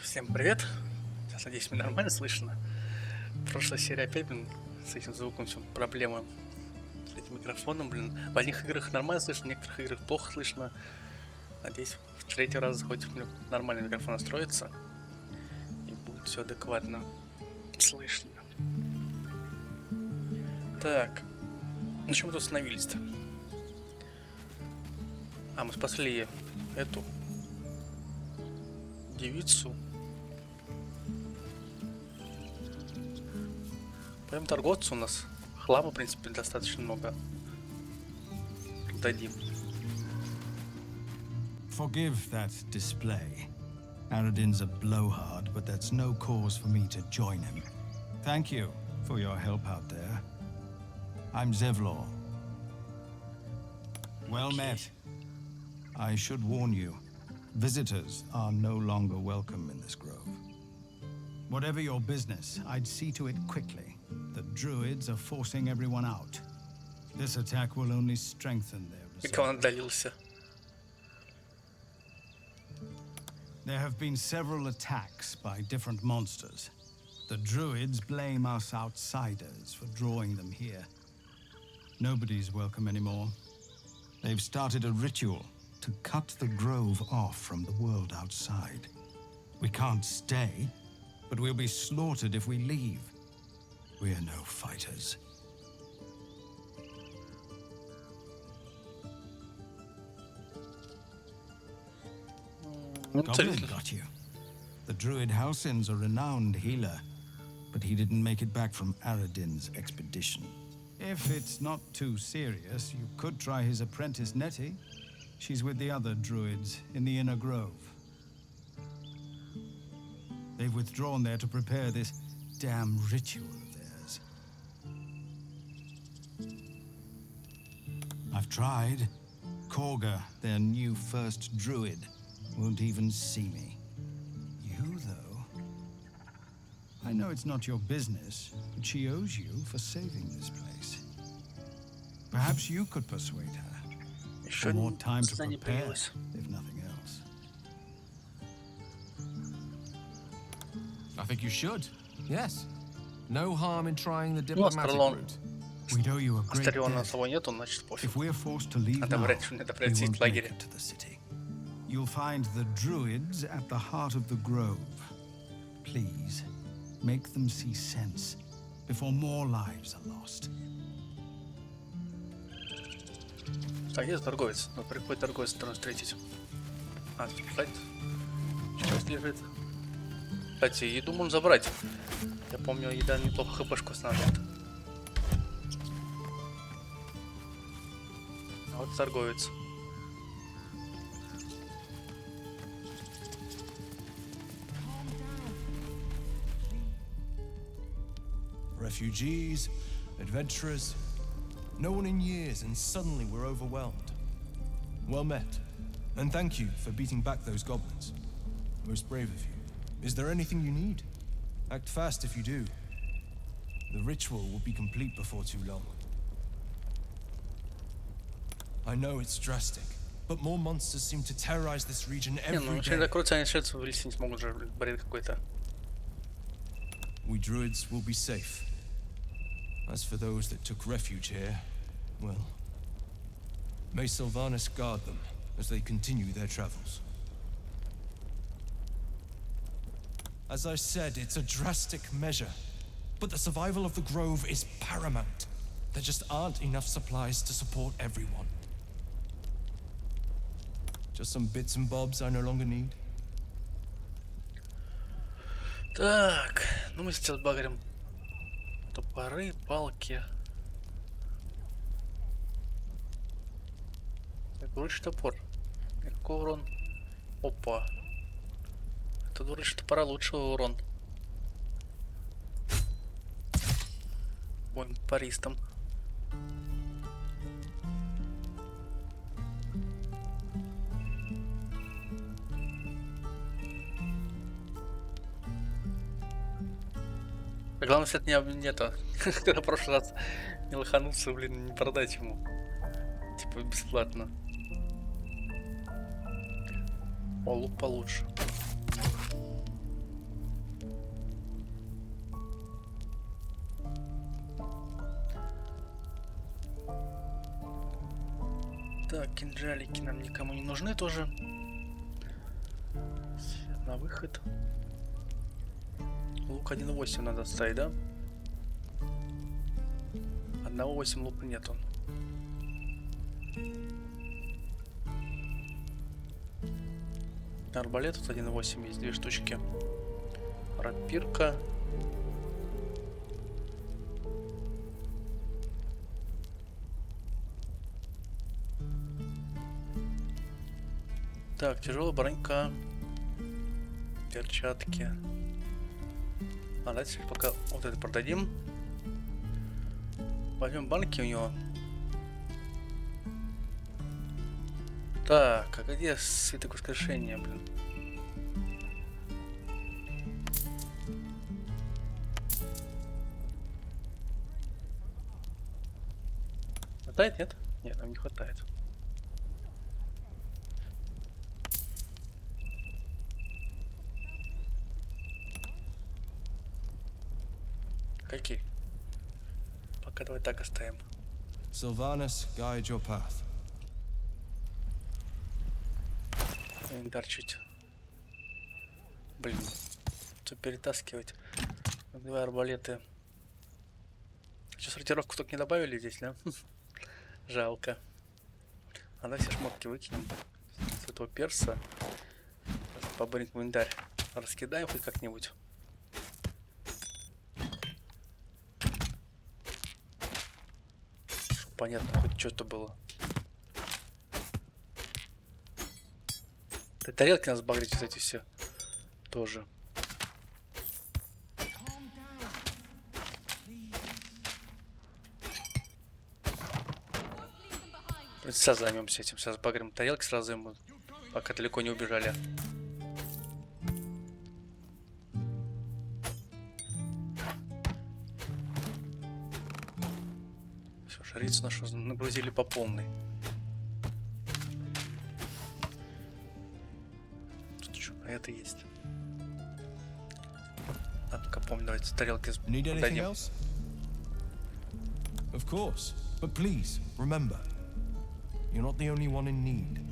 Всем привет! Сейчас, надеюсь, меня нормально слышно. Прошлая серия опять, с этим звуком все проблема. С этим микрофоном, В одних играх нормально слышно, в некоторых играх плохо слышно. Надеюсь, в третий раз хоть нормальный микрофон настроится и будет все адекватно слышно. Так, на чем мы тут остановились-то? Мы спасли эту девицу. Пойдем торговцу, у нас хлама, в принципе, достаточно много. Дадим. Forgive that display. Aradin's a blowhard, but that's no cause for me to join him. Thank you for your help out there. I'm Zevlor. Well met. I should warn you, visitors are no longer welcome in this grove. Whatever your business, I'd see to it quickly. The druids are forcing everyone out. This attack will only strengthen their resolve. There have been several attacks by different monsters. The druids blame us outsiders for drawing them here. Nobody's welcome anymore. They've started a ritual to cut the grove off from the world outside. We can't stay, but we'll be slaughtered if we leave. We're no fighters. Goblin got you. The druid Halsin's a renowned healer, but he didn't make it back from Aradin's expedition. If it's not too serious, you could try his apprentice Nettie. She's with the other druids in the inner grove. They've withdrawn there to prepare this damn ritual of theirs. I've tried. Korga, their new first druid, won't even see me. You, though? I know it's not your business, but she owes you for saving this place. Perhaps you could persuade her. For more time to prepare, if nothing else. I think you should. Yes. No harm in trying the diplomatic route. We'd owe you a great debt. If we're forced to leave now, we won't make it to the city. You'll find the druids at the heart of the grove. Please, make them see sense before more lives are lost. Так, есть торговец. Но приходит торговец, нужно встретить. Слушай, что лежит? Кстати, еду можно забрать. Я помню, еда неплохо хпшку останавливает. А вот торговец. Refugees, adventurers, no one in years, and suddenly we're overwhelmed. Well met, and thank you for beating back those goblins. Most brave of you. Is there anything you need? Act fast if you do. The ritual will be complete before too long. I know it's drastic, but more monsters seem to terrorize this region every day. We druids will be safe. As for those that took refuge here, well, may Sylvanas guard them as they continue their travels. As I said, it's a drastic measure, but the survival of the grove is paramount. There just aren't enough supplies to support everyone. Just some bits and bobs I no longer need. Так, ну мы сейчас багрим топоры, палки. Лучше топор. Какой урон? Опа. Это дурачь топора лучше урон. Будем паристом. Главное, кстати, не то. Когда в прошлый раз не лохануться, не продать ему. Типа бесплатно. О, лук получше. Так, кинжалики нам никому не нужны тоже. На выход. Лук 1.8 надо ставить, да? 1.8 лука нету. Арбалет тут 1.8 есть, 2 штучки. Рапирка. Так, тяжелая бронька. Перчатки. А, давайте пока вот это продадим. Возьмем банки у него. Так, а где свиток воскрешения, блин? Хватает, нет? Нет, нам не хватает. Какие? Пока давай так оставим. Sylvanus, guide your path. Инвентарь чуть. Блин, что перетаскивать? 2 арбалеты. Что, сортировку только не добавили здесь, да? Жалко. А давай все шмотки выкинем. С этого перса. Побырить инвентарь. Раскидаем хоть как-нибудь. Чтоб понятно, хоть что-то было. Да, тарелки нас багрить, вот эти все. Тоже. Сейчас займемся этим. Сейчас багрим тарелки сразу ему, пока далеко не убежали. Все, шарицу нашу нагрузили по полной. Тут что, это есть. А, ну-ка, помню, давайте тарелки продадим. Of course, but please remember, you're not the only one in need.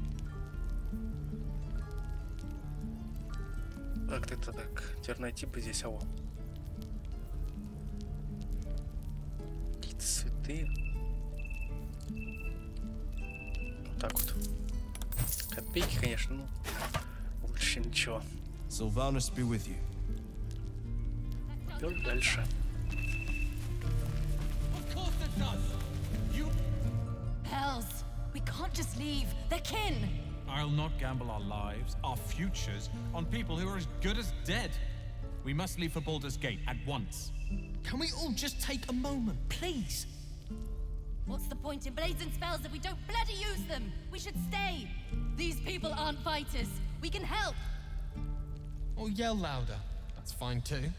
Как это так? Теперь найти бы здесь его. Какие-то цветы. Вот так вот. Копейки, конечно, ну лучше ничего. Sylvanus be with you. Идем дальше. Hells, we can't just leave. They're kin. I'll not gamble our lives, our futures, on people who are as good as dead. We must leave for Baldur's Gate at once. Can we all just take a moment, please? What's the point in blazing spells if we don't bloody use them? We should stay. These people aren't fighters. We can help. Or yell louder. That's fine too.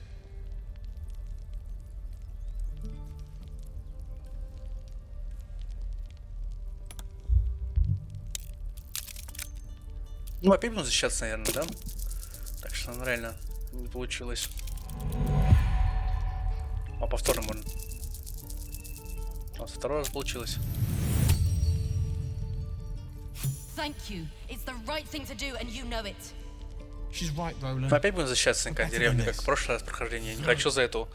Ну, опять будем защищаться, наверное, да? Так что он реально не получилось. А повторно можно. Вот второй раз получилось. Thank you. It's the right thing to do, and you know it. She's right, Roland. Мы опять будем защищаться на деревне, как в прошлый раз прохождение. Я не хочу за эту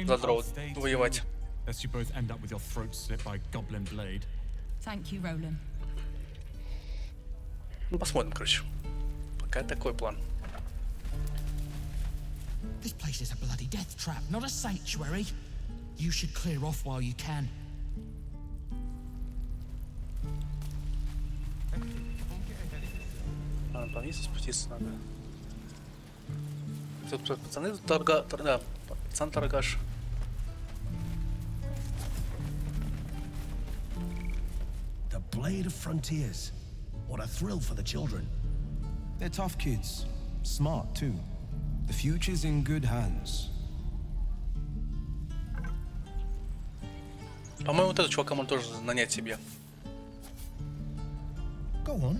за дроу воевать. Lest you both end up with your throats slit by goblin blade. Thank you, Roland. Ну, посмотрим, короче. Пока такой план. This place is a bloody death trap, not a sanctuary. You should clear off while you can. А, по вниз спуститься надо. Тут пацаны, да, пацан торгаш. The blade of frontiers. What a thrill for the children. They're tough kids, smart too. The future's in good hands. По-моему, вот этот чувака можно тоже нанять себе. Go on.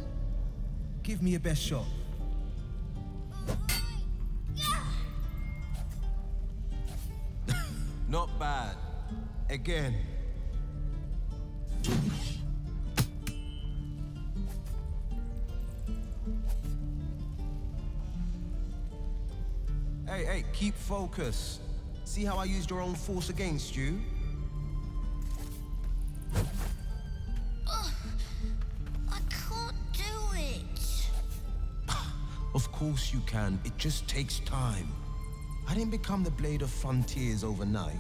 Give me your best shot. Not bad. Again. Hey, keep focus. See how I used your own force against you? I can't do it. Of course you can. It just takes time. I didn't become the Blade of Frontiers overnight.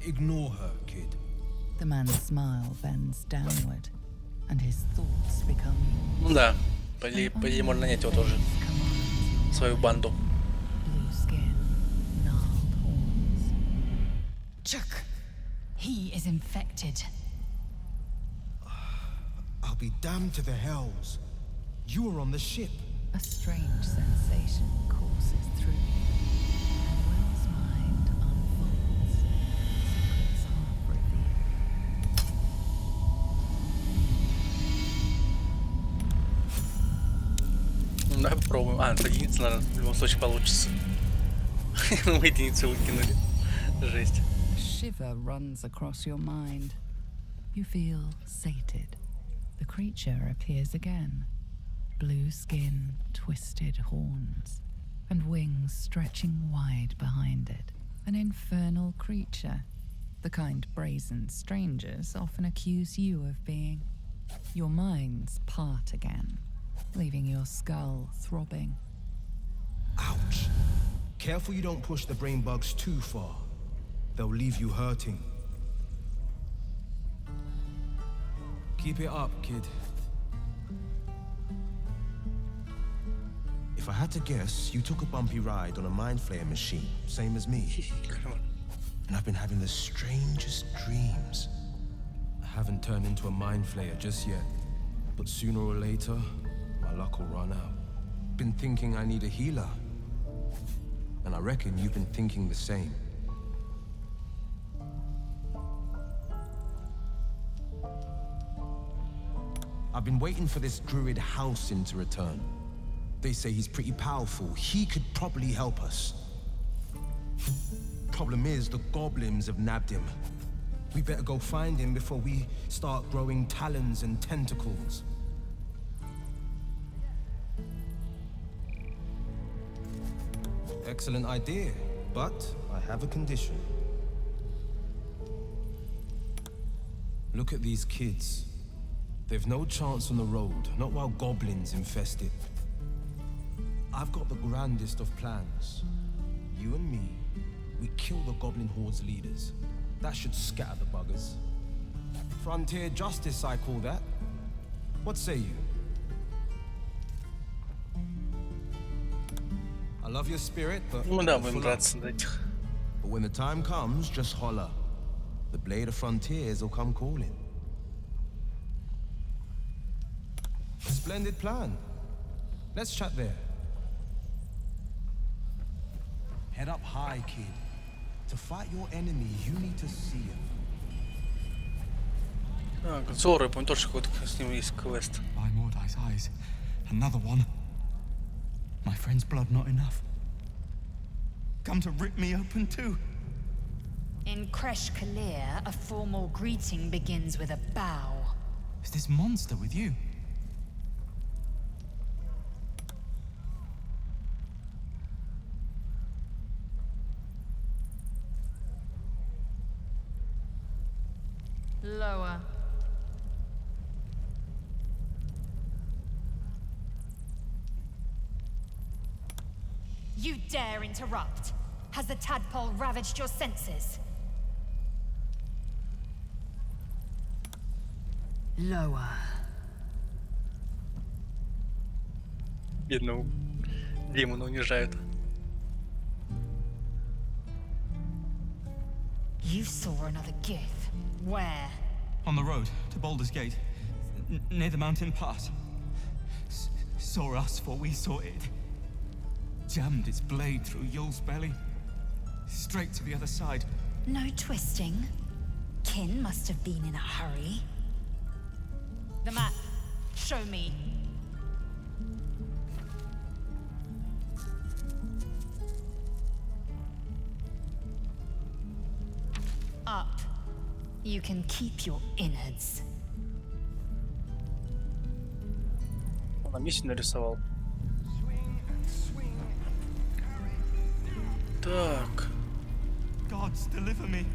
Ignore her, kid. The man's smile bends downward, and his thoughts become Ну да, по идее можно нанять его тоже. Свою банду. blue skin, gnarled horns. Chuck, he is infected. I'll be damned to the hells. You were on the ship. A strange sensation courses through you, and Will's mind unfolds, secrets half revealed. Ну, давай попробуем. А, это единица, наверное, в любом случае получится. Мы единицу выкинули. Жесть. A shiver runs across your mind. You feel sated. The creature appears again. Blue skin, twisted horns, and wings stretching wide behind it. An infernal creature, the kind brazen strangers often accuse you of being. Your minds part again, leaving your skull throbbing. Ouch. Careful you don't push the brain bugs too far. They'll leave you hurting. Keep it up, kid. If I had to guess, you took a bumpy ride on a mind flayer machine, same as me. And I've been having the strangest dreams. I haven't turned into a mind flayer just yet. But sooner or later, my luck will run out. Been thinking I need a healer. And I reckon you've been thinking the same. I've been waiting for this druid Halcyon to return. They say he's pretty powerful. He could probably help us. Problem is, the goblins have nabbed him. We better go find him before we start growing talons and tentacles. Excellent idea, but I have a condition. Look at these kids. They've no chance on the road, not while goblins infest it. I've got the grandest of plans. You and me, we kill the goblin horde's leaders. That should scatter the buggers. Frontier justice, I call that. What say you? I love your spirit, but... Ну да, будем драться до этих. But when the time comes, just holler. The Blade of Frontiers will come calling. Splendid plan. Let's chat there. Head up high, kid. To fight your enemy, you need to see him. А, Гонцоры, я помню, тоже какой-то с ним есть квест. By Mordai's eyes. Another one. My friend's blood not enough. Come to rip me open too. In Kresh Kalir, a formal greeting begins with a bow. Is this monster with you? Lower. You dare interrupt? Has the tadpole ravaged your senses? Lower. Бедного демона унижают. You saw another gith. Where? On the road to Baldur's Gate, near the mountain pass. Saw us for we saw it. Jammed its blade through Yul's belly. Straight to the other side. No twisting. Kin must have been in a hurry. The map. Show me. up. You can keep your innards. Он на миссию нарисовал. Так. Gods, deliver me.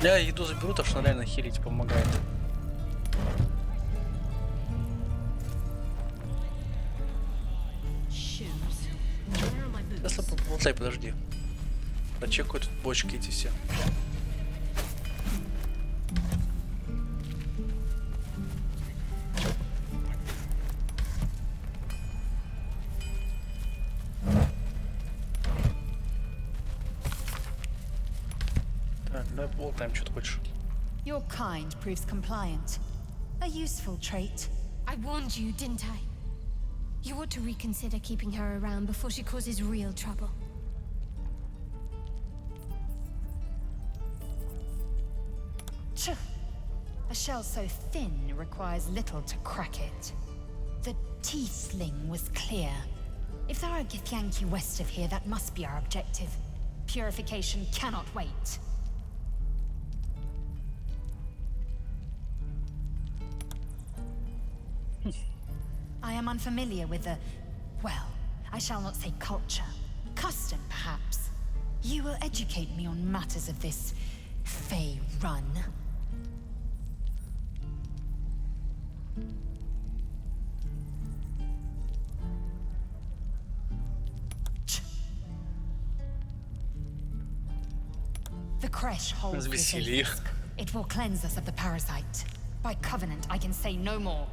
Я еду заберу, так что она реально хилить помогает. Если поболтай, подожди. Прочекаю тут бочки эти все. Так, давай поболтаем, что ты хочешь. Your kind proves compliant. A useful trait. I warned you, didn't I? You ought to reconsider keeping her around before she causes real trouble. Tch. A shell so thin requires little to crack it. The teethling was clear. If there are Githyanki west of here, that must be our objective. Purification cannot wait. I am unfamiliar with the, well, I shall not say culture. Custom, perhaps. You will educate me on matters of this Fey run. The creche holds this obelisk. It will cleanse us of the parasite. By covenant, I can say no more.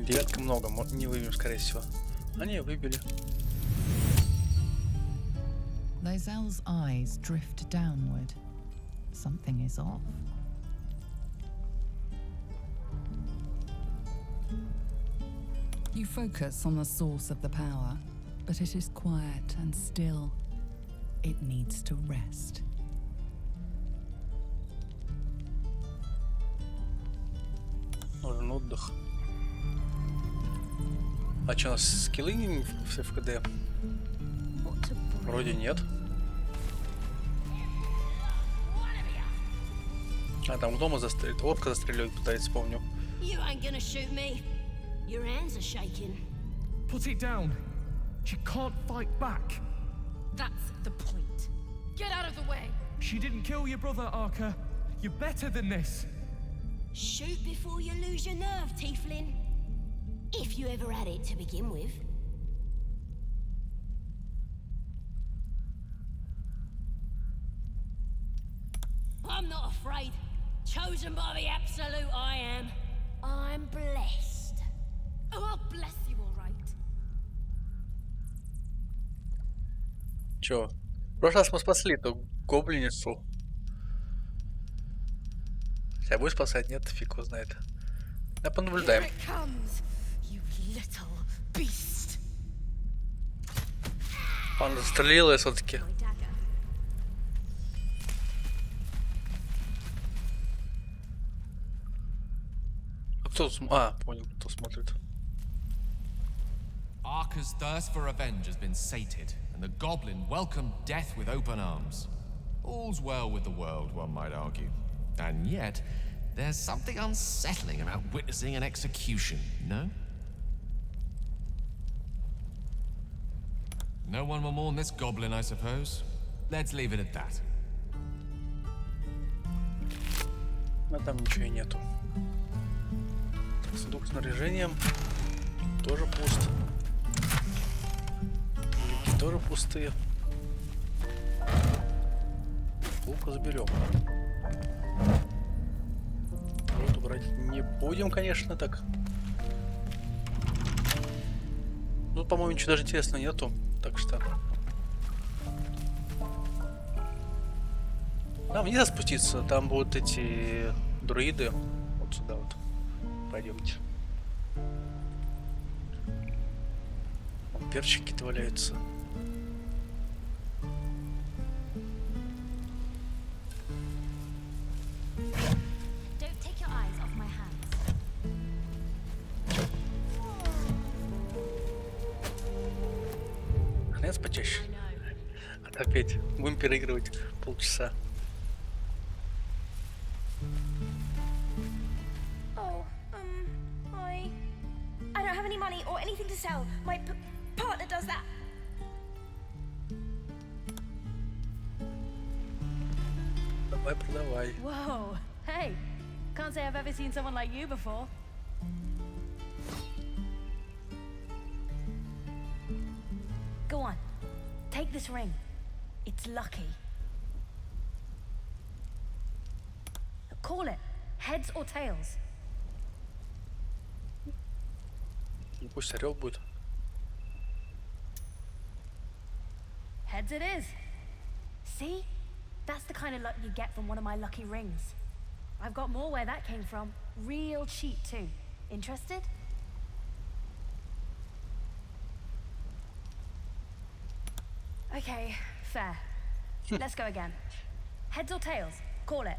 Девятка много, не выбьем, скорее всего. Они выбили. Lae'zel's eyes drift downward. Something is off. You focus on the source of the power, but it is quiet and still. It needs to rest. Нужен отдых. А что, у нас скиллы не в ФКД? Вроде нет. А там дома застрелит, орка застреливает, пытается, помню. You ain't gonna shoot me. Your hands are shaking. Put it down. She can't fight back. That's the point. Get out of the way. She didn't kill your brother, Arca. You're better than this. Shoot before you lose your nerve, Tiefling. If you ever had it to begin with. I'm not afraid. Chosen by the Absolute, I am. I'm blessed. Oh, I'll bless you, all right. Чё? В прошлый раз мы спасли эту гоблиницу. Тебя будешь спасать? Нет, фиг его знает. Да понаблюдаем. Он застрелил ее все-таки. А кто понял, кто смотрит. Arca's thirst for revenge has been sated, and the goblin welcomed death with open arms. All's well with the world, one might argue. And yet, there's something unsettling about witnessing an execution, no? No one will mourn this goblin, I suppose. Let's leave it at that. А там ничего и нету. Сундук с снаряжением тоже пуст. Лики тоже пустые. Лука заберем. Вот убрать не будем, конечно, так. Ну, по-моему, ничего даже интересного нету. Так что... Нам вниз спуститься, там будут эти друиды. Вот сюда вот. Пойдемте. Вон перчики-то валяются. подкаст почаще. А то опять будем переигрывать полчаса. Oh, I don't have any money or anything to sell. My partner does that. Давай, продавай. Whoa, hey, can't say I've ever seen someone like you before. Go on, take this ring. It's lucky. Call it heads or tails. Пусть орел будет. Heads it is. See? That's the kind of luck you get from one of my lucky rings. I've got more where that came from. Real cheap too. Interested? Okay, fair. Let's go again. Heads or tails? Call it.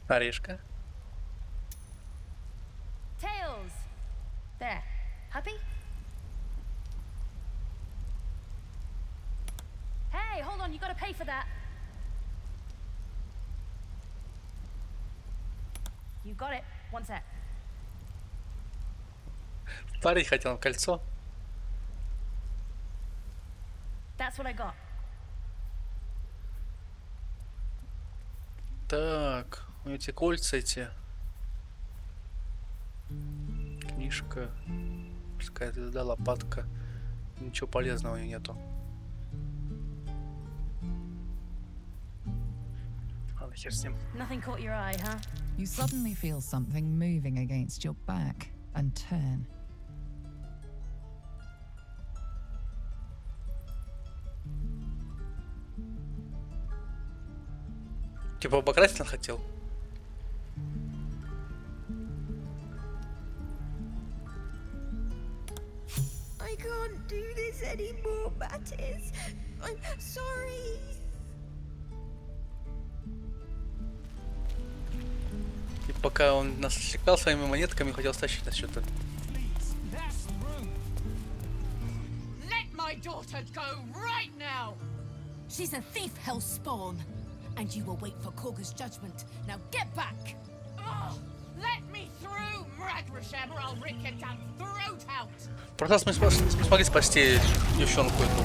Орешка. Tails! There. Happy? Hey, hold on, you gotta pay for that. You got it. One sec. Парень хотел кольцо. That's what I got. Так, эти кольца эти. Книжка. Морская звезда, лопатка. Ничего полезного у нее нету. Ладно, хер с ним. Nothing caught your eye, huh? You suddenly feel something moving against your back and turn. Типа покрасить он хотел. I can't do this anymore, Mattis. I'm sorry. И пока он нас отвлекал своими монетками, хотел стащить нас что-то. Let my daughter go right now! She's a thief, hellspawn, and you will wait for Korga's judgment. Now get back! Oh, let me through, Mradrashem, or I'll rip your damn throat out! Просто мы смогли спасти девчонку эту.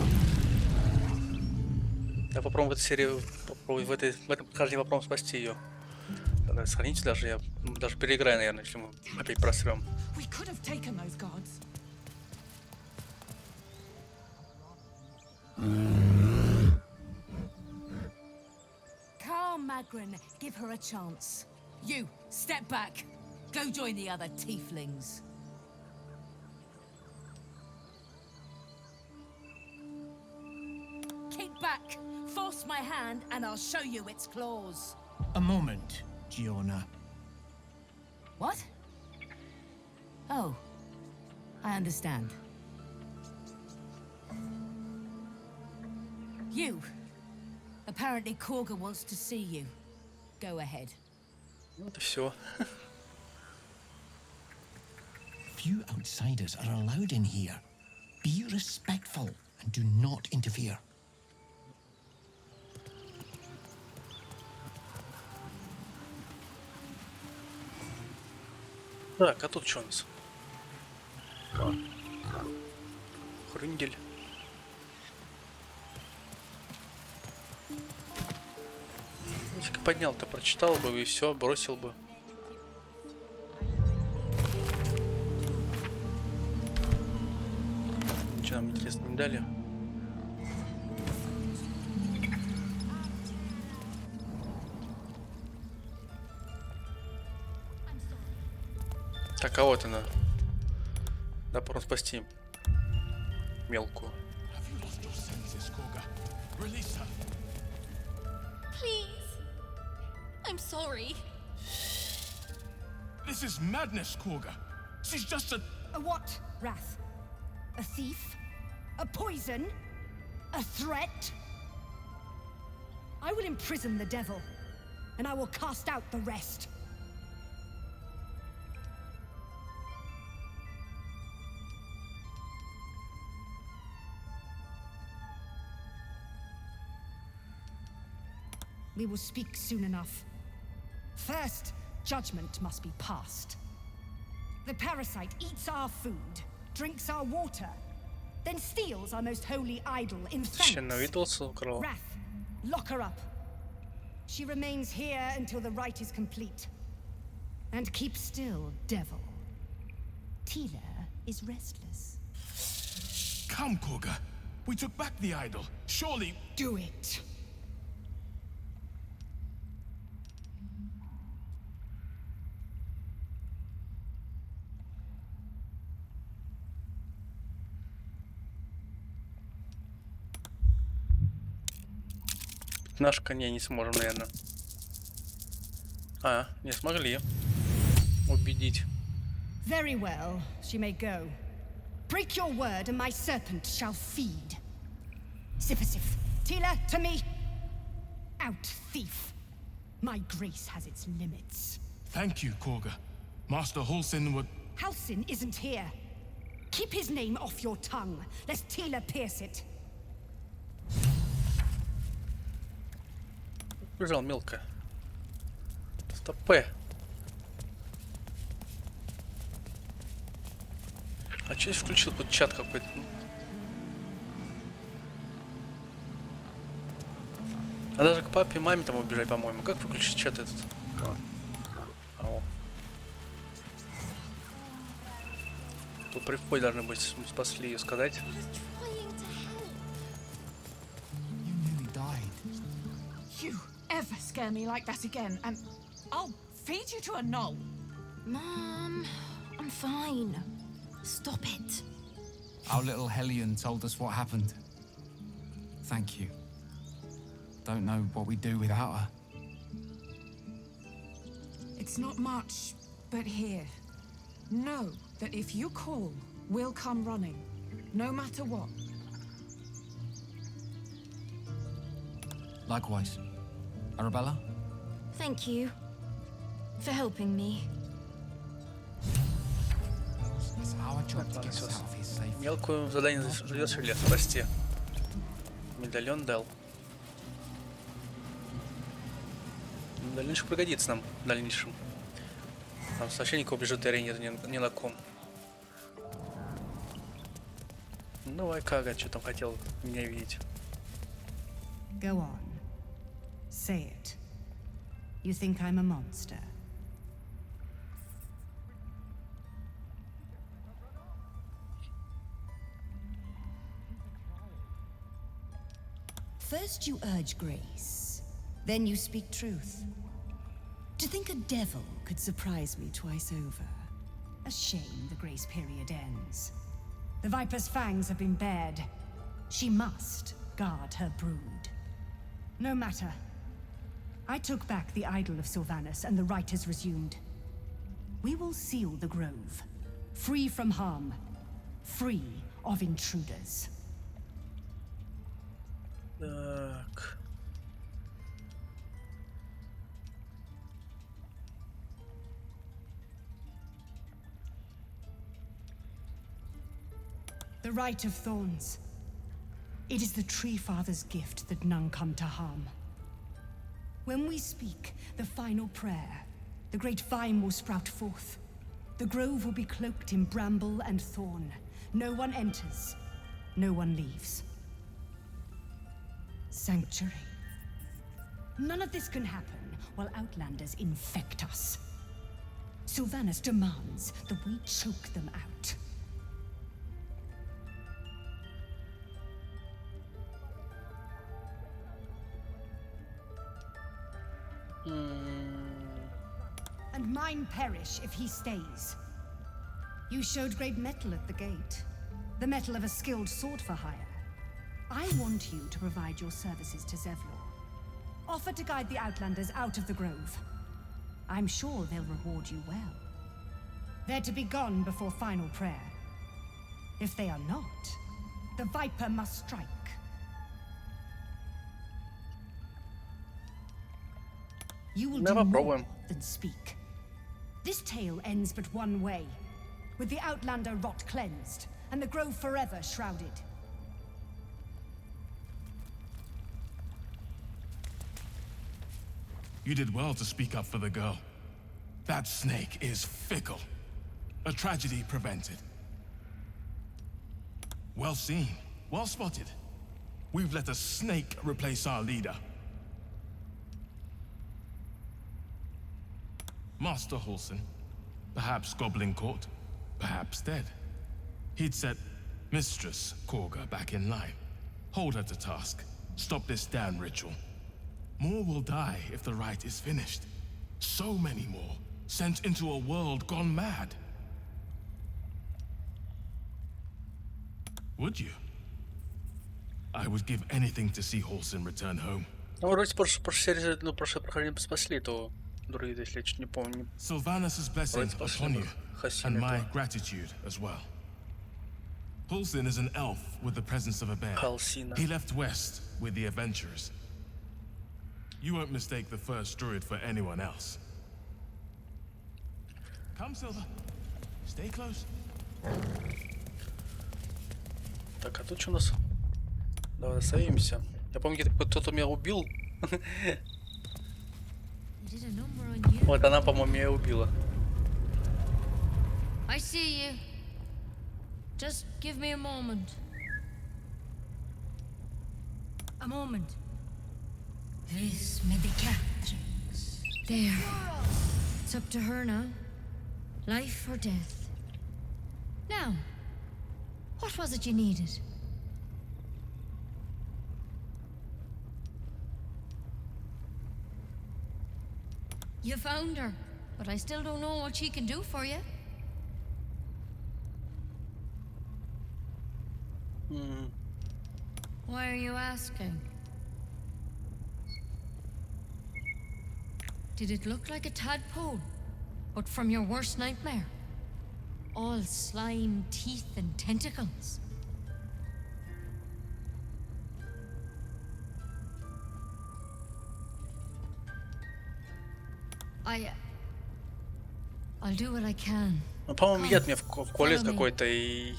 Я попробую в этой серии, в этом прохождении попробуем спасти ее. Надо сохранить даже, я даже переиграю, наверное, если мы опять просрем. We could have taken those guards. Calm, Magrin. Give her a chance. You, step back. Go join the other tieflings. Kick back. Force my hand and I'll show you its claws. A moment, Giona. What? Oh, I understand. You. Apparently Korga wants to see you. Go ahead. Вот и все. Few outsiders are allowed in here. Be respectful and do not interfere. Так, а тут что у нас? Хрюндель. Если поднял-то, прочитал бы и все, бросил бы. Ничего нам интересно не дали. Так, а вот она. Да, просто спасти мелкую. Please. I'm sorry. This is madness, Korga. She's just a what, Wrath? A thief? A poison? A threat? I will imprison the devil, and I will cast out the rest. We will speak soon enough. First, judgment must be passed. The parasite eats our food, drinks our water, then steals our most holy idol in thanks. Wrath, lock her up. She remains here until the rite is complete. And keep still, devil. Tila is restless. Come, Koga. We took back the idol. Surely... Do it. Наш коней не сможем, наверное. А, не смогли убедить. Very well, she may go. Break your word and my serpent shall feed. Sif, Tila, to me. Out, thief. My grace has its limits. Thank you, Koga. Master Halsin would... Halsin isn't here. Keep his name off your tongue, lest Tila pierce it. Бежал мелко. Стопэ. А че включил тут чат какой-то? А даже к папе и маме там убежать, по-моему. Как выключить чат этот? О. Тут при входе должны быть, спасли ее, сказать. Ever scare me like that again, and I'll feed you to a knoll. Mom, I'm fine. Stop it. Our little Hellion told us what happened. Thank you. Don't know what we'd do without her. It's not much, but here. Know that if you call, we'll come running, no matter what. Likewise. Arabella? Thank you for helping me. It's our job to get us out of here safe. Мелкую задание завершили, спасти. Медальон дал. Медальончик пригодится нам в дальнейшем. Там священника бижутерии нет ни на ком. Ну, Айкага, что там хотел меня видеть? Go on. Say it. You think I'm a monster? First you urge grace, then you speak truth. To think a devil could surprise me twice over. A shame the grace period ends. The Viper's fangs have been bared. She must guard her brood. No matter. I took back the idol of Sylvanus, and the rite has resumed. We will seal the grove, free from harm, free of intruders. Так. The Rite of Thorns. It is the Tree Father's gift that none come to harm. When we speak the final prayer, the great vine will sprout forth. The grove will be cloaked in bramble and thorn. No one enters, no one leaves. Sanctuary. None of this can happen while Outlanders infect us. Sylvanus demands that we choke them out. And mine perish if he stays. You showed great mettle at the gate. The mettle of a skilled sword for hire. I want you to provide your services to Zevlor. Offer to guide the Outlanders out of the grove. I'm sure they'll reward you well. They're to be gone before final prayer. If they are not, the Viper must strike. You will do more than speak. This tale ends but one way, with the Outlander rot cleansed, and the grove forever shrouded. you did well to speak up for the girl. That snake is fickle. A tragedy prevented. Well seen. Well spotted. We've let a snake replace our leader. Master Halsin. Perhaps Goblin caught. Perhaps dead. He'd set Mistress Korga back in line. Hold her to task. Stop this damn ritual. More will die if the rite is finished. So many more, sent into a world gone mad. Would you? I would give anything to see Halsin return home. Ну, вроде прошлой серии, ну, прошлое прохождение спасли, то друиды, если я чуть не помню. Sylvanus' blessing upon you, and my gratitude as well. Halsin is an elf with the presence of a bear. He left west with the adventurers. You won't mistake the first druid for anyone else. Come, Silver. Stay close. Так, а тут что у нас? Давай остановимся. Я помню, кто-то меня убил. Вот она, по-моему, меня убила. I see you. Just give me a moment. A moment. This medicatrix. There. It's up to her now. Life or death. Now, what was it you needed? You found her, but I still don't know what she can do for you. Why are you asking? Did it look like a tadpole, but from your worst nightmare? All slime, teeth, and tentacles. I'll do what I can. Ну, по-моему, яд мне в колес какой-то и...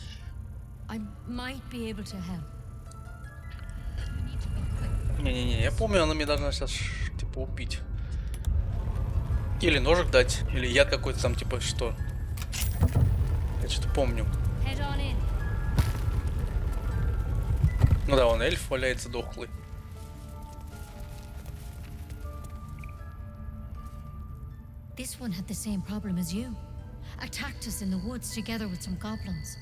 I might be able to help. Не-не-не, я помню, она мне должна сейчас, типа, убить. Или ножик дать, или яд какой-то там, типа, что. Я что-то помню. Ну да, он эльф валяется дохлый. This one had the same problem as you. Attacked us in the woods together with some goblins.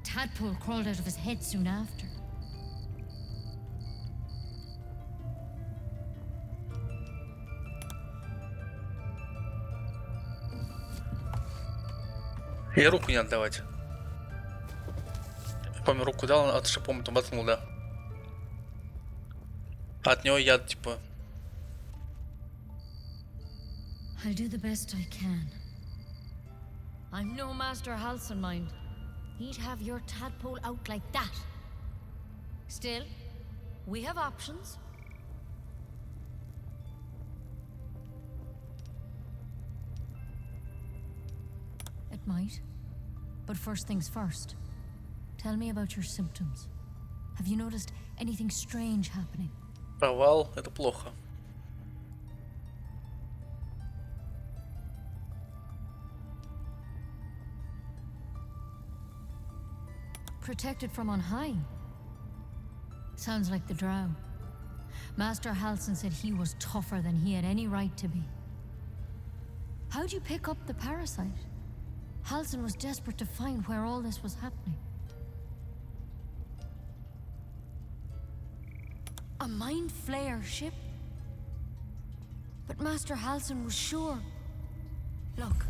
Tadpole crawled out of his head soon after. И руку не отдавать. Я помню, руку дал, от шипом там воткнул, да. От него яд, типа. I'll do the best I can. I'm no Master Halsin, mind. He'd have your tadpole out like that. Still, we have options. It might. But first things first. Tell me about your symptoms. Have you noticed anything strange happening? Провал, это плохо. Protected from on high. Sounds like the drow. Master Halsin said he was tougher than he had any right to be. How'd you pick up the parasite? Halsin was desperate to find where all this was happening. A mind flayer ship? But Master Halsin was sure. Look,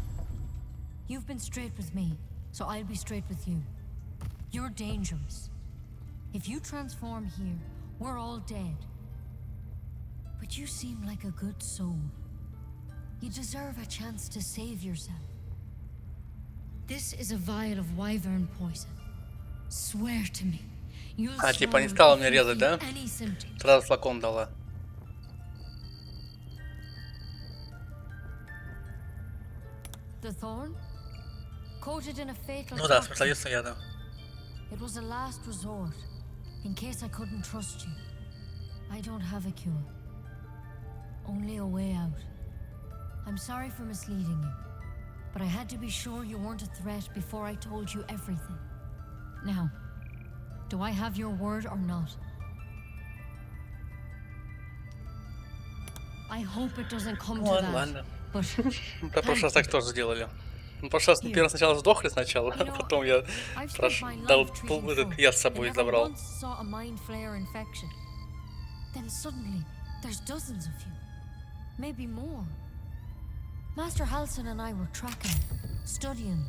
you've been straight with me, so I'll be straight with you. You're dangerous. If you transform here, we're all dead. But you seem like a good soul. You deserve a chance to save yourself. This is a vial of wyvern poison. Swear to me. А, типа не стала мне резать, да? Сразу флакон дала. The thorn? Coated in a fatal Ну да, смертоносный яд. It was a last resort, in case I couldn't trust you. I don't have a cure. only a way out. I'm sorry for misleading you, but I had to be sure you weren't a threat before I told you everything. Now, do I have your word or not? I hope it doesn't come to that. Ладно. But В прошлый раз так тоже сделали. Ну, в прошлый раз первый сначала сдохли сначала, а потом я дал этот я с собой забрал. Then suddenly, there's dozens of you. Maybe more. Master Halsin and I were tracking, studying,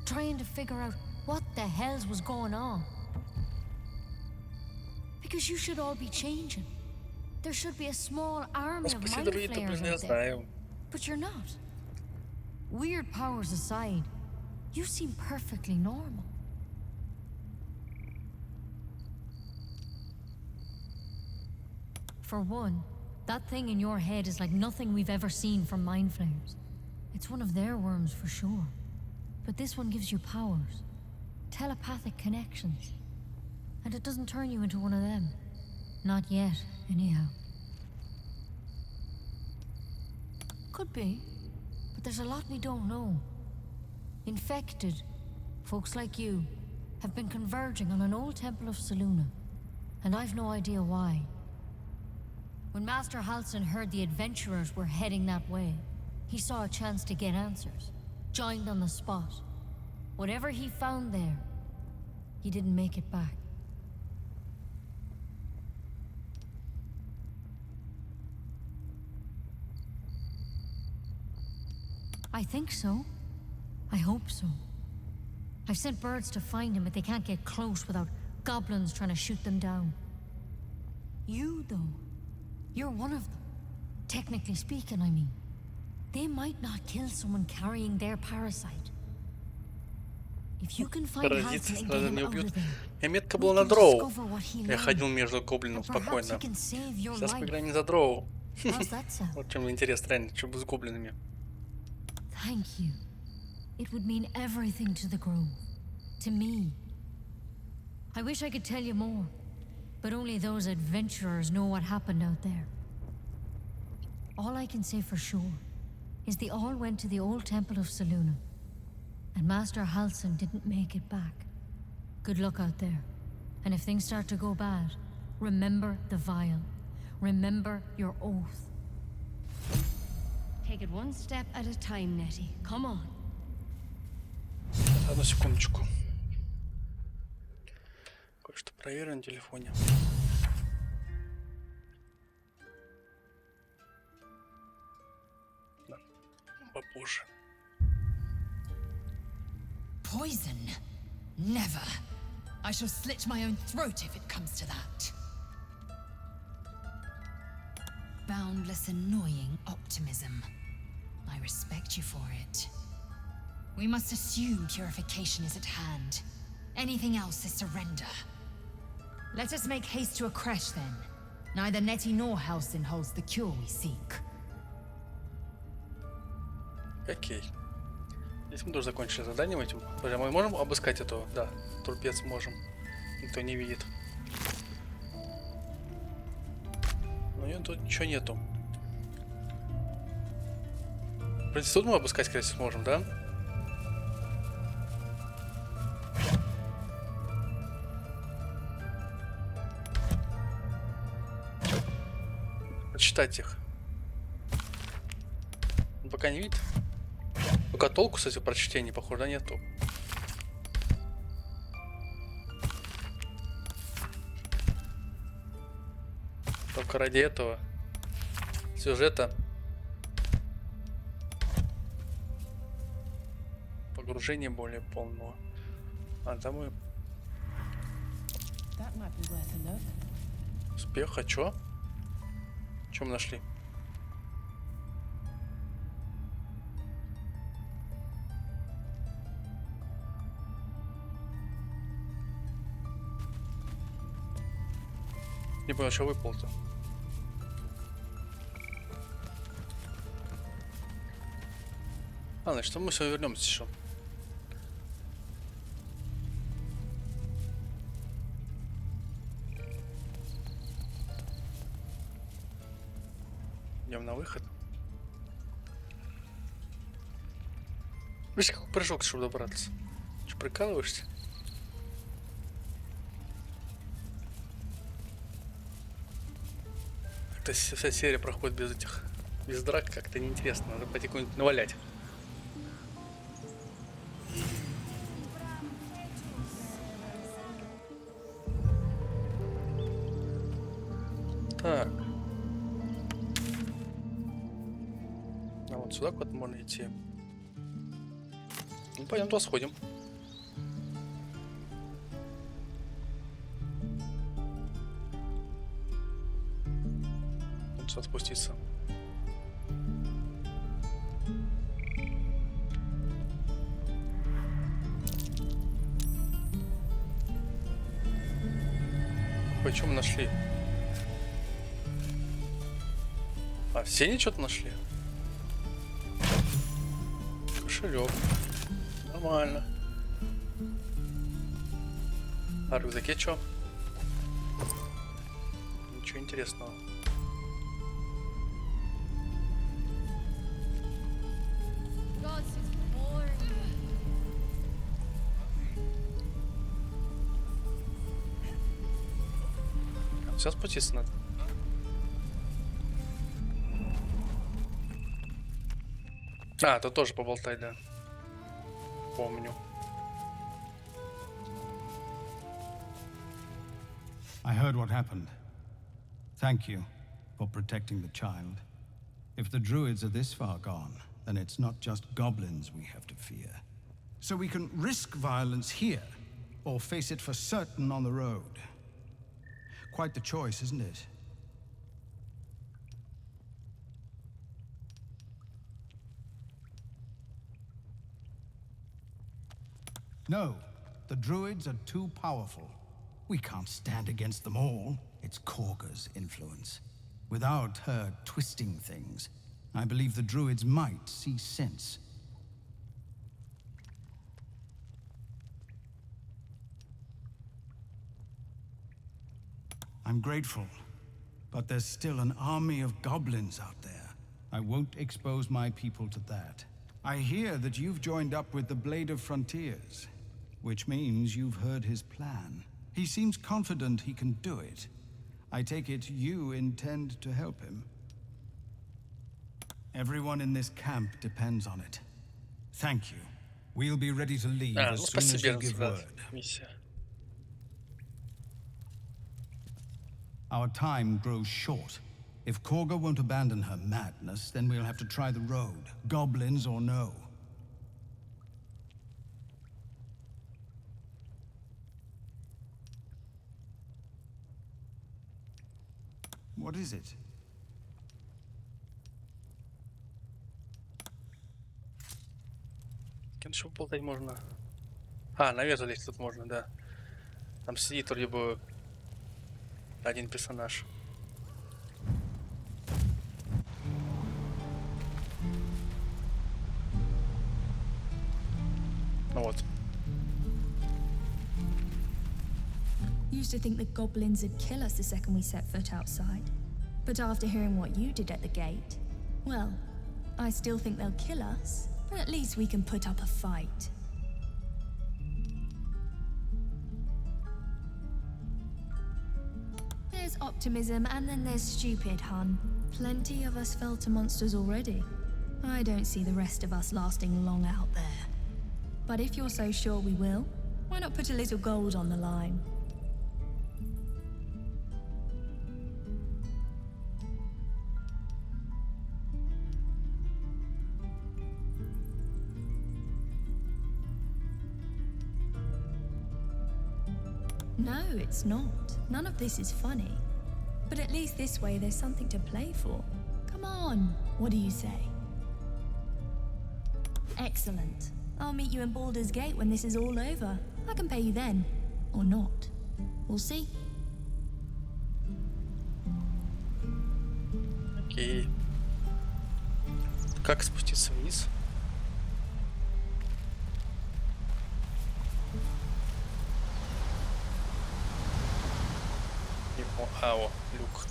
trying to figure out what the hells was going on. Because you should all be changing. There should be a small army of mind flayers out there. But you're not. Weird powers aside, you seem perfectly normal. For one, that thing in your head is like nothing we've ever seen from mind flayers. It's one of their worms for sure. But this one gives you powers. Telepathic connections. And it doesn't turn you into one of them. Not yet, anyhow. Could be, but there's a lot we don't know. Infected, folks like you, have been converging on an old temple of Selûne, and I've no idea why. When Master Halsin heard the adventurers were heading that way, he saw a chance to get answers, joined on the spot. Whatever he found there, he didn't make it back. I think so. I hope so. I've sent birds to find him, but they can't get close without goblins trying to shoot them down. You, though, you're one of them. Technically speaking, I mean. They might not kill someone carrying their parasite. If you can find Halsin and get him out of there, Я метка была на дроу. Я ходил между гоблином спокойно. Сейчас поиграем не за дроу. Вот в чем интерес реально, что бы с гоблинами. Thank you. It would mean everything to the grove. To me. I wish I could tell you more, but only those adventurers know what happened out there. All I can say for sure is they all went to the old temple of Selûne, and Master Halsin didn't make it back. Good luck out there. And if things start to go bad, remember the vial. Remember your oath. Take it one step at a time, Nettie. Come on. Одну секундочку. Кое-что проверю на телефоне. Да, попозже. Poison? Never. I shall slit my own throat if it comes to that. Boundless, annoying optimism. I respect you for it. We must assume purification is at hand. Anything else is surrender. Let us make haste to a crash then. Neither Nettie nor Halsin holds the cure we seek. Окей. Здесь мы тоже закончили задание этим. Мы можем обыскать этого? Да, турпец можем. Никто не видит. Но нет, тут ничего нету. В принципе, тут мы обыскать, скорее всего, сможем, да? Почитать их. Он пока не видит. Пока толку, кстати, прочтения, похоже, да, нету. Только ради этого сюжета погружения более полного. А там мы... Успех, а чё? Чё мы нашли? Не понял, что выпало-то. Ладно, что мы все вернемся еще. Идем на Видишь, какой прыжок, чтобы добраться. Че, прикалываешься? Это вся серия проходит без этих... Без драк, как-то неинтересно. Надо пойти кого-нибудь навалять. Так. А вот сюда куда-то можно идти. Ну, пойдем туда сходим. Вот сюда спуститься. Почему мы нашли? А, все они что-то нашли? Кошелек. Нормально. А в рюкзаке что? Ничего интересного. Сейчас спуститься надо. А, тут тоже поболтай, да. Помню. I heard what happened. Thank you for protecting the child. If the druids are this far gone, then it's not just goblins we have to fear. So we can risk violence here, or face it for certain on the road. Quite the choice, isn't it? No, the druids are too powerful. We can't stand against them all. It's Korga's influence. Without her twisting things, I believe the druids might see sense. I'm grateful, but there's still an army of goblins out there. I won't expose my people to that. I hear that you've joined up with the Blade of Frontiers, which means you've heard his plan. He seems confident he can do it. I take it you intend to help him. Everyone in this camp depends on it. Thank you. We'll be ready to leave as soon as you give word. Our time grows short. If Korga won't abandon her madness, then we'll have to try the road, goblins or no. What is it? Еще болтать можно. А, наверх залезть тут можно, да. Там сидит вроде бы один персонаж. Ну вот. Used to think the goblins would kill us the second we set foot outside. But after hearing what you did at the gate, well, I still think they'll kill us, but at least we can put up a fight. There's optimism and then there's stupid, hun. Plenty of us fell to monsters already. I don't see the rest of us lasting long out there. But if you're so sure we will, why not put a little gold on the line? No, it's not. None of this is funny. But at least this way there's something to play for. Come on, what do you say? Excellent. I'll meet you in Baldur's Gate when this is all over. I can pay you then. Or not. We'll see. Окей. Как спуститься вниз? О, люк.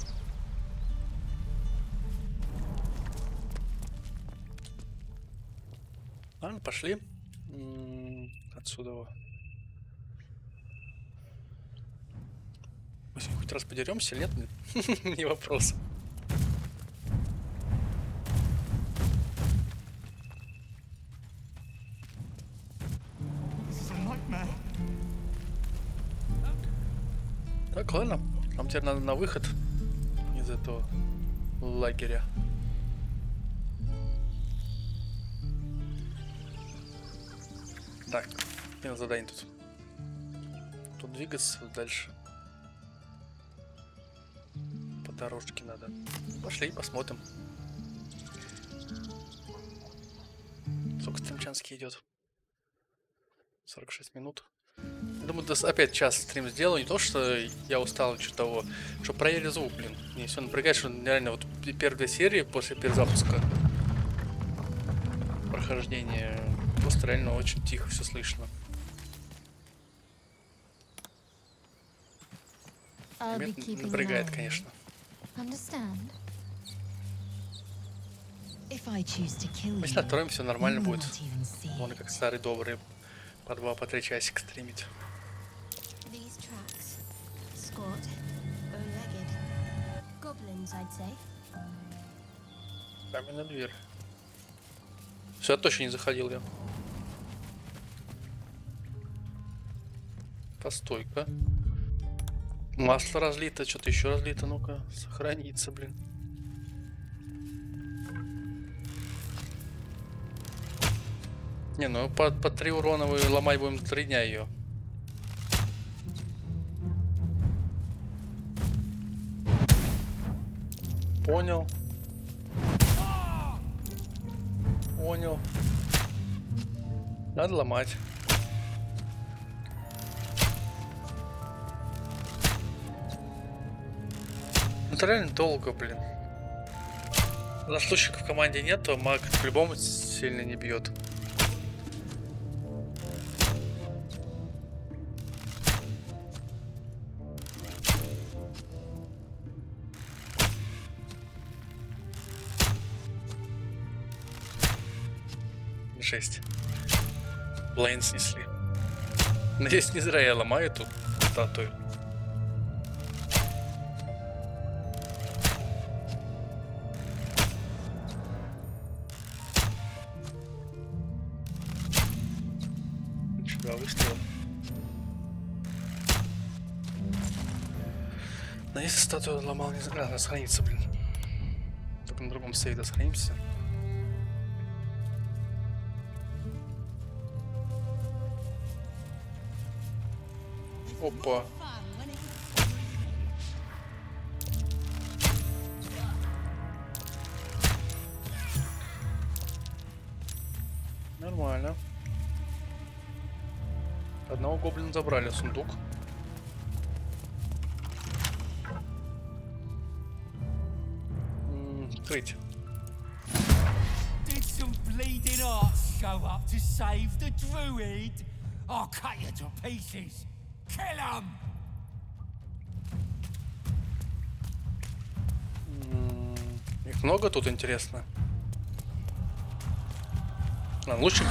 Ладно, пошли. Отсюда. Мы сегодня хоть раз подеремся, нет? Не вопрос. Так, ладно. Нам теперь надо на выход из этого лагеря. Так, задание тут. Тут двигаться дальше. По дорожке надо. Пошли, посмотрим. Сколько стримчанский идет? 46 минут. Думаю, опять час стрим сделаю. Не то, что я устал от того, что проверили звук, блин. Мне все напрягает, что реально вот первая серия после перезапуска прохождения просто реально очень тихо все слышно. Меня напрягает, конечно. Если откроем, все нормально будет. Вон как старый добрый по 2-3 часика стримить. Каменная дверь. Все, я точно не заходил я. Постой-ка. Масло разлито, что-то еще разлито. Ну-ка, сохранится, блин. Не, ну по 3 урона вы ломать будем 3 дня ее. Понял. Понял. Надо ломать. Это реально долго, блин. Заслушников в команде нет, то маг по-любому сильно не бьет. Жесть. Блейн снесли. Надеюсь, не зря я ломаю эту статую. Ничего, выстрел. Но если статую ломал, не знаю, она сохранится, блин. Только на другом сейве сохранимся. Опа. Нормально. Одного гоблина забрали, сундук. Открыть. Их много тут, интересно. Лучше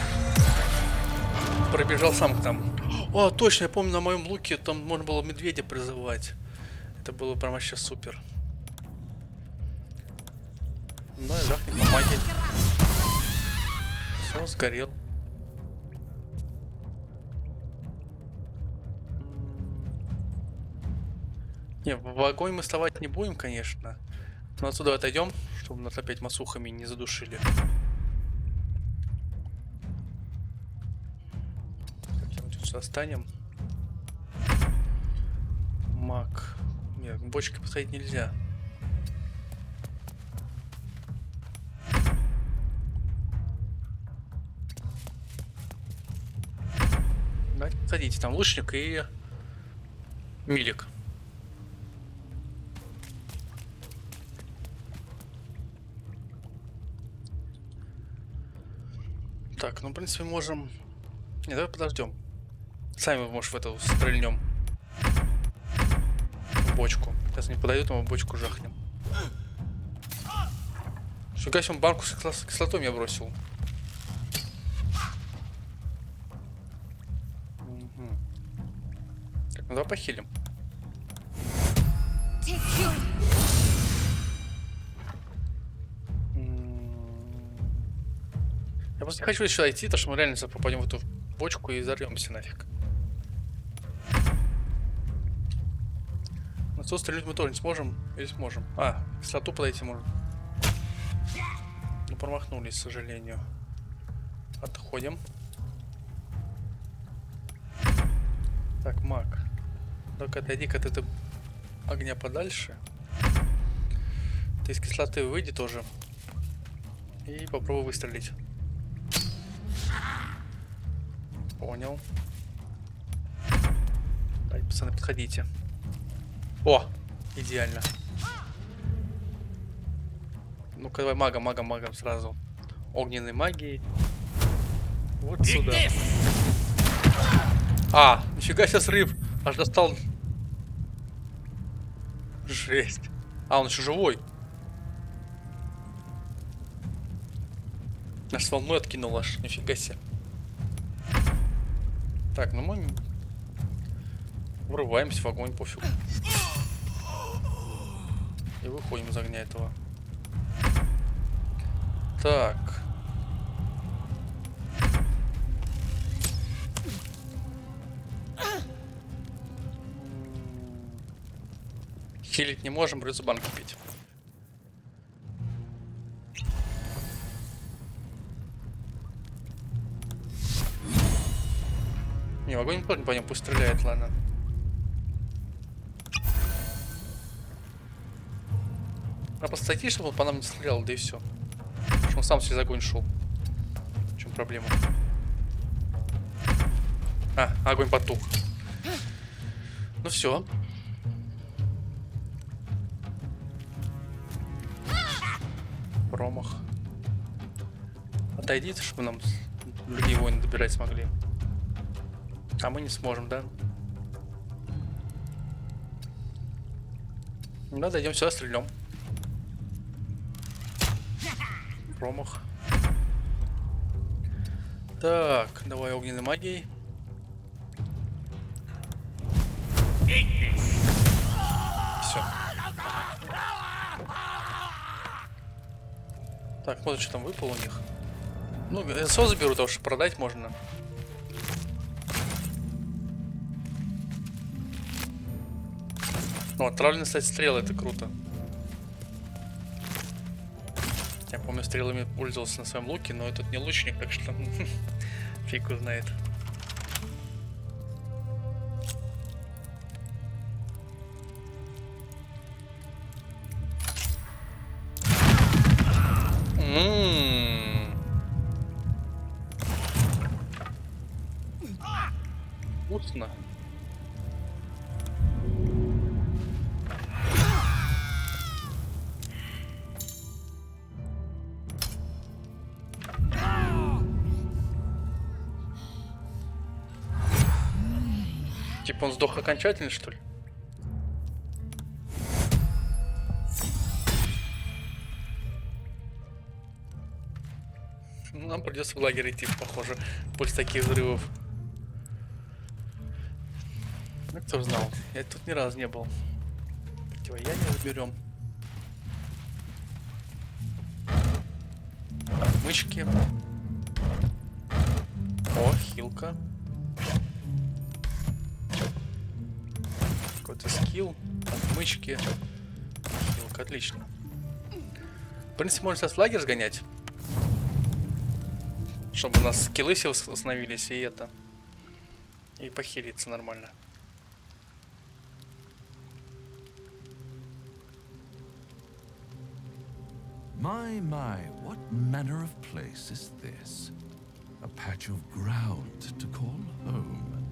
пробежал сам там. О, точно, я помню, на моем луке там можно было медведя призывать. Это было прям вообще супер. Ну и жахнет по магии. Все, сгорел. Не, в огонь мы вставать не будем, конечно. Но отсюда отойдем, чтобы нас опять масухами не задушили. Как тут останем? Маг. Нет, бочкой поставить нельзя. Давайте садите, там лучник и милик. Так, ну в принципе можем... Не, давай подождем. Сами, может, в эту стрельнем. В бочку. Сейчас не подойдет, мы в бочку жахнем. Фига себе, он банку с кислотой меня бросил. Так, ну давай похилим. Я просто не хочу еще идти, потому что мы реально сейчас попадем в эту бочку и взорвемся нафиг. На то стрелять мы тоже не сможем. Или сможем? А, к слоту подойти можем. Ну, промахнулись, к сожалению. Отходим. Так, маг. Так, отойди-ка от этого огня подальше. Ты из кислоты выйди тоже. И попробуй выстрелить. Понял. Давай, пацаны, подходите. О! Идеально. Ну-ка, давай магом сразу. Огненной магией. Вот сюда. А, нифига себе срыв. Аж достал. Жесть. А, он еще живой. Аж с волной откинул аж. Нифига себе. Так, ну мы врываемся в огонь, пофиг. И выходим из огня этого. Так. Хилить не можем, придется банки пить. Не, огонь тоже не понял, пусть стреляет, ладно. Надо просто зайти, чтобы он по нам не стрелял, да и все. Потому что он сам через огонь шел. В чем проблема? А, огонь потух. Ну все. Промах. Отойдите, чтобы нам другие воины добирать смогли. А мы не сможем, да? Ну, дойдем сюда, стрельнем. Промах. Так, давай огненной магией. Все. Так, вот что там выпало у них. Ну, СО заберу, потому что продать можно. Ну, отравленный, кстати, стрелы, это круто. Я помню, стрелами пользовался на своем луке, но этот не лучник, так что фиг его знает. Вкусно. Типа он сдох окончательно, что ли? Нам придется в лагерь идти, похоже, после таких взрывов. Ну, кто знал? Я тут ни разу не был. Противоядие заберем. Отмычки. О, хилка. Какой-то скилл. Отмычки. Хилка, отлично. В принципе, можно сейчас в лагерь сгонять. Чтобы у нас скиллы все остановились и это. И похилиться нормально. My, what manner of place is this? A patch of ground to call home.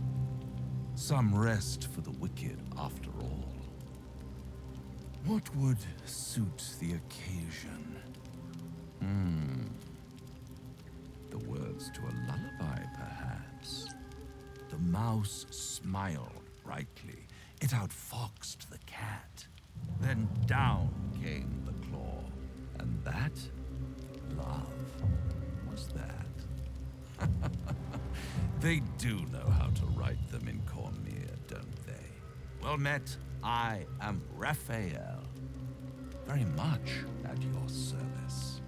Some rest for the wicked, after all. What would suit the occasion? The words to a lullaby, perhaps. The mouse smiled brightly. It outfoxed the cat. Then down came the claw. And that, love, was that. They do know how to write them in Cormier, don't they? Well met. I am Raphael. Very much at your service.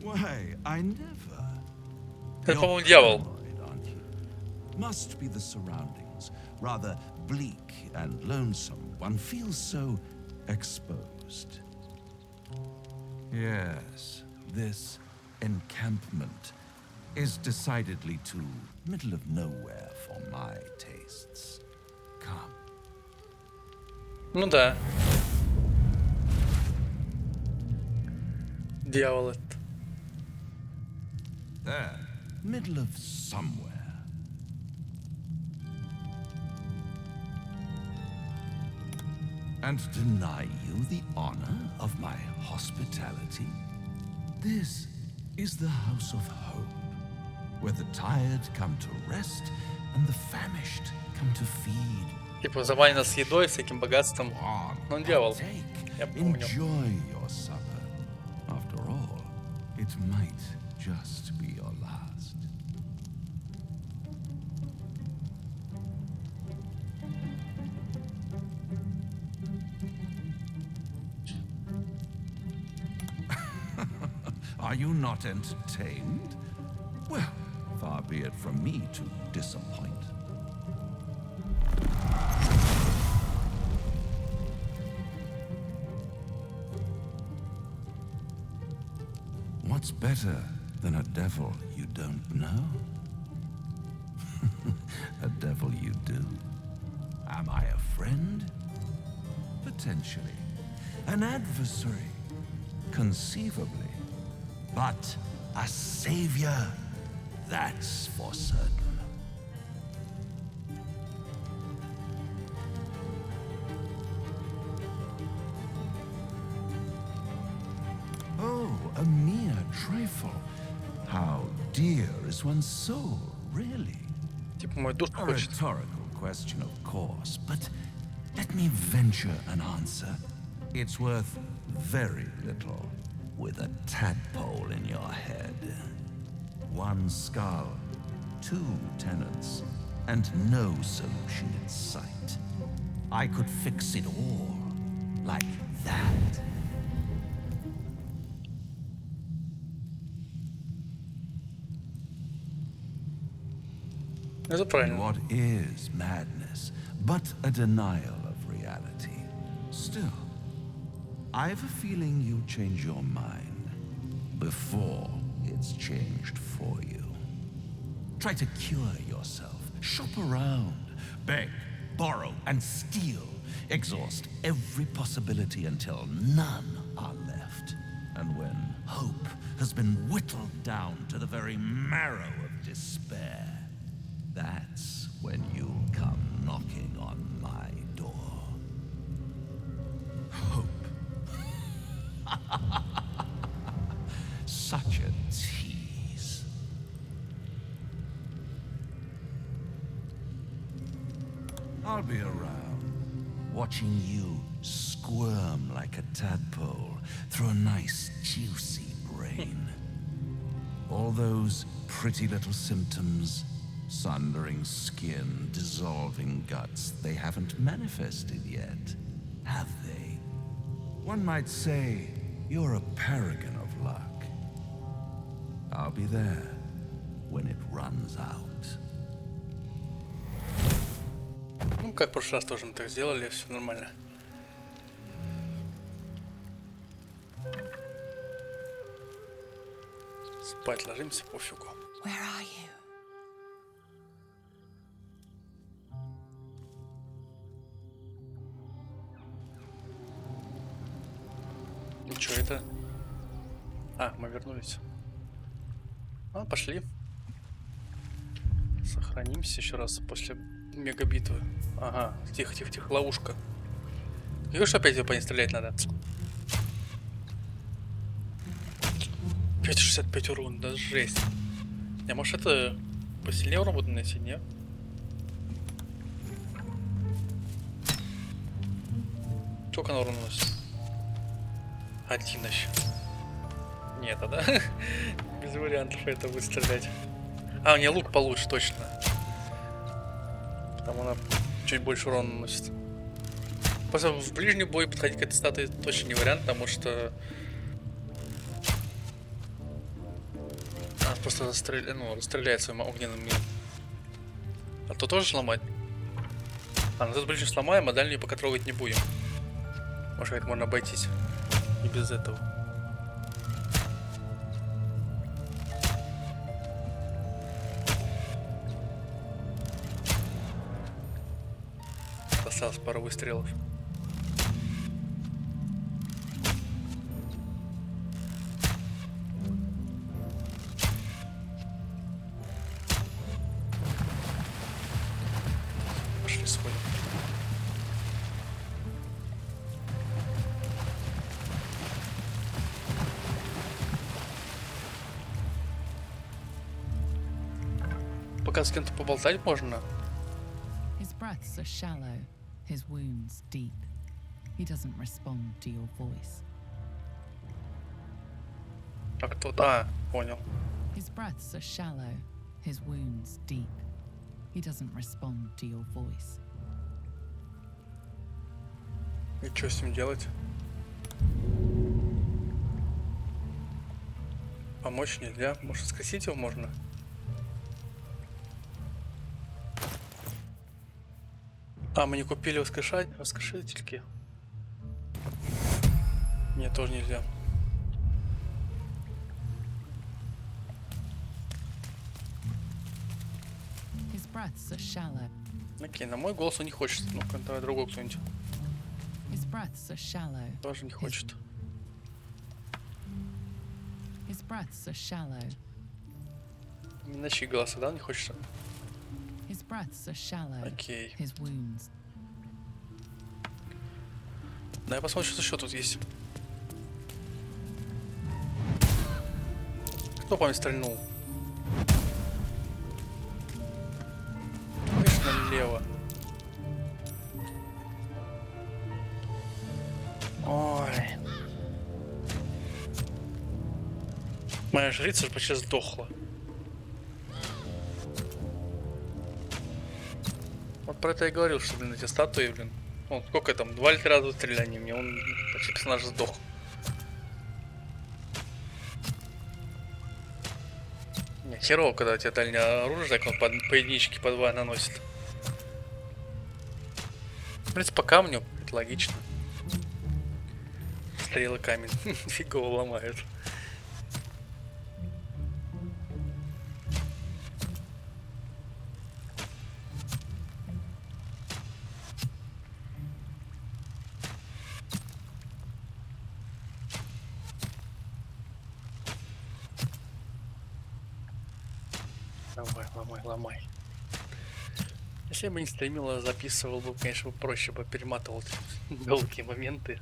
Why, I never. Это, по-моему, дьявол. Must be the surroundings. Rather bleak and lonesome. One feels so exposed. Yes, this encampment is decidedly too middle of nowhere for my tastes. Come. Ну да. Дьявол это. There, middle of somewhere. And deny you the honor of my hospitality? This is the house of hope, where the tired come to rest and the famished come to feed. Типа завалено с едой, с таким богатством. Ну, он дьявол. Я помню. Enjoy your supper. After all, it might just be your last. Are you not entertained? Well, far be it from me to disappoint. What's better than a devil you don't know? A devil you do. Am I a friend? Potentially. An adversary? Conceivably. But a savior? That's for certain. Oh, a mere trifle. How dear is one's soul, really? Типа мой душ A хочет. rhetorical question, of course, but let me venture an answer. It's worth very little with a tadpole in your head. One skull, two tenants, and no solution in sight. I could fix it all like that. Это правильно. What is madness but a denial of reality? Still, I have a feeling you'll change your mind before it's changed for you. Try to cure yourself. Shop around. Beg, borrow, and steal. Exhaust every possibility until none are left. And when hope has been whittled down to the very marrow of despair, that's when you'll come knocking on my door. Hope. Such a tease. I'll be around, watching you squirm like a tadpole through a nice, juicy brain. All those pretty little symptoms, sundering skin, dissolving guts, they haven't manifested yet, have they? One might say you're a paragon of luck. I'll be there when it runs out. Ну, как в прошлый раз тоже мы так сделали, все нормально. Спать ложимся, пофигу. Where are you? Ничего это? А, мы вернулись. А, пошли. Сохранимся еще раз после мегабитвы. Ага, тихо, тихо, тихо, ловушка. Видишь, опять по ней стрелять надо. 5,65 урона, да жесть. А может это посильнее урон буду наносить, не? Сколько она урона наносит? 1 еще. Нет, да? Без вариантов это будет стрелять. А, у нее лук получше, точно. Там она чуть больше урона наносит. Просто в ближний бой подходить к этой статуе точно не вариант, потому что... Она просто расстреляет своим огненным миром. А то тоже сломать. А, ну тут ближний сломаем, а дальнюю пока трогать не будем. Может, как можно обойтись и без этого. Осталось пару выстрелов. Пошли сходим. Пока с кем-то поболтать можно. His breaths are shallow, his wounds deep. He doesn't respond to your voice. А кто-то... А, понял. His breaths are shallow, his wounds deep. He doesn't respond to your voice. И что с ним делать? Помочь нельзя. Может, скосить его можно? А, мы не купили воскрешительки. Нет, тоже нельзя. His breaths are shallow. Окей, на мой голос он не хочет. Ну-ка, давай другой кто-нибудь. His breaths are shallow. Тоже не хочет. His breaths are shallow. На чьи голоса, да, не хочется? His breaths are shallow. Окей. His wounds. Да, я посмотрю, что еще тут есть. Кто по мне стрельнул? Конечно, налево. Ой. Моя жрица же почти сдохла. Вот про это я говорил, что, блин, эти статуи, блин. Ну, сколько там, 2 или 3 раза стреляния мне, он почти персонаж сдох. Не, херово, когда у тебя дальнее оружие, так он по единичке по 2 наносит. В принципе, по камню, это логично. Стрелы камень, фигово ломают. Давай, ломай. Если я бы не стримил, а записывал бы, конечно, проще бы перематывал долгие моменты.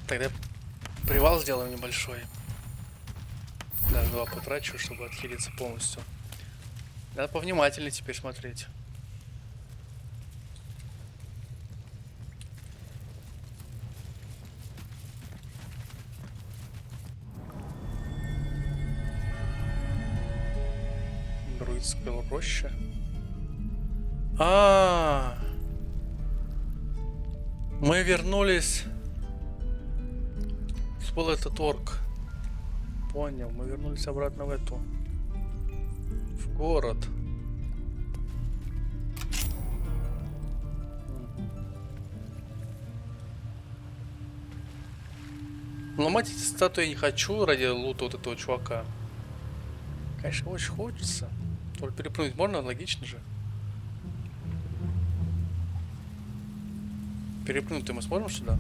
Тогда привал сделаем небольшой. Даже 2 потрачу, чтобы отхилиться полностью. Надо повнимательнее теперь смотреть. Друидское было проще. Мы вернулись. Был этот орк. Понял, мы вернулись обратно в город. Ломать эти статуи я не хочу ради лута вот этого чувака. Конечно, очень хочется. Только перепрыгнуть можно, логично же. Перепрыгнуть мы сможем сюда?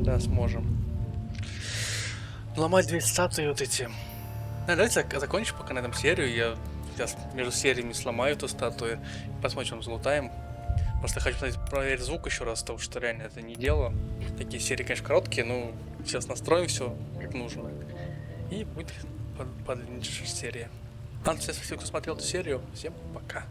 Да, сможем. Ломать 2 статуи вот эти. Давайте закончим пока на этом серию. Я сейчас между сериями сломаю эту статую. Посмотрим, залутаем. Просто хочу проверить звук еще раз, потому что реально это не дело. Такие серии, конечно, короткие, но сейчас настроим все как нужно. И будет подлиннее серия. Спасибо, кто смотрел эту серию. Всем пока.